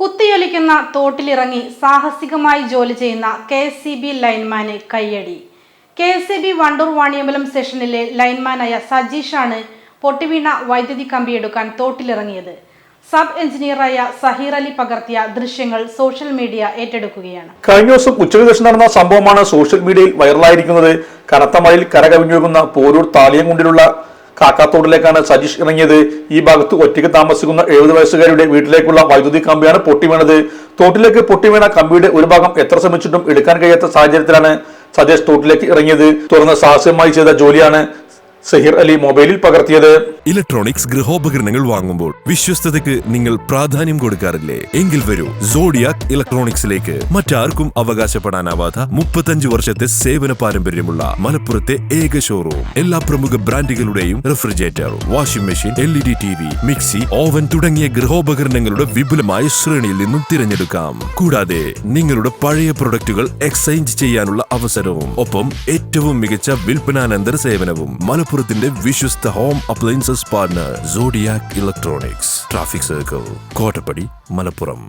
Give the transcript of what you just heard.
കുത്തിയൊലിക്കുന്ന തോട്ടിലിറങ്ങി സാഹസികമായി ജോലി ചെയ്യുന്ന KSEB ലൈൻമാന് കയ്യടി. KSEB വണ്ടൂർ വാണിയമ്പലം സെഷനിലെ ലൈൻമാനായ സജീഷാണ് പൊട്ടിവീണ വൈദ്യുതി കമ്പിയെടുക്കാൻ തോട്ടിലിറങ്ങിയത്. സബ് എഞ്ചിനീയറായ സഹീർ അലി പകർത്തിയ ദൃശ്യങ്ങൾ സോഷ്യൽ മീഡിയ ഏറ്റെടുക്കുകയാണ്. കഴിഞ്ഞ ദിവസം ഉച്ചയ്ക്ക് ശേഷം നടന്ന സംഭവമാണ് സോഷ്യൽ മീഡിയയിൽ വൈറലായിരിക്കുന്നത്. കനത്ത മഴയിൽ കരകവിഞ്ഞൊഴുകുന്ന പോരൂർ താളിയംകുണ്ടിലുള്ള കാക്കാത്തോടിലേക്കാണ് സജീഷ് ഇറങ്ങിയത്. ഈ ഭാഗത്ത് ഒറ്റയ്ക്ക് താമസിക്കുന്ന 70 വയസ്സുകാരുടെ വീട്ടിലേക്കുള്ള വൈദ്യുതി കമ്പിയാണ് പൊട്ടിവീണത്. തോട്ടിലേക്ക് പൊട്ടിവീണ കമ്പിയുടെ ഒരു ഭാഗം എത്ര ശ്രമിച്ചിട്ടും എടുക്കാൻ കഴിയാത്ത സാഹചര്യത്തിലാണ് സജീഷ് തോട്ടിലേക്ക് ഇറങ്ങിയത്. തുറന്ന് സാഹസ്യമായി ചെയ്ത ജോലിയാണ് സഹീർ അലി മൊബൈലിൽ പകർത്തിയത്. ഇലക്ട്രോണിക്സ് ഗൃഹോപകരണങ്ങൾ വാങ്ങുമ്പോൾ വിശ്വസ്തതയ്ക്ക് നിങ്ങൾ പ്രാധാന്യം കൊടുക്കാറില്ലേ? എങ്കിൽ വരൂ സോഡിയാക് ഇലക്ട്രോണിക്സിലേക്ക്. മറ്റാർക്കും അവകാശപ്പെടാനാവാത്ത 35 വർഷത്തെ സേവന പാരമ്പര്യമുള്ള മലപ്പുറത്തെ ഏക ഷോറൂം. എല്ലാ പ്രമുഖ ബ്രാൻഡുകളുടെയും refrigerator, washing machine, LED TV, mixie, oven തുടങ്ങിയ ഗൃഹോപകരണങ്ങളുടെ വിപുലമായ ശ്രേണിയിൽ നിന്നും തിരഞ്ഞെടുക്കാം. കൂടാതെ നിങ്ങളുടെ പഴയ പ്രൊഡക്റ്റുകൾ എക്സ്ചേഞ്ച് ചെയ്യാനുള്ള അവസരവും, ഒപ്പം ഏറ്റവും മികച്ച വിൽപ്പനാനന്തര സേവനവും. മലപ്പുറത്തിന്റെ വിശ്വസ്ത home appliances partner Zodiac electronics. Traffic circle, Kottappadi, Malappuram.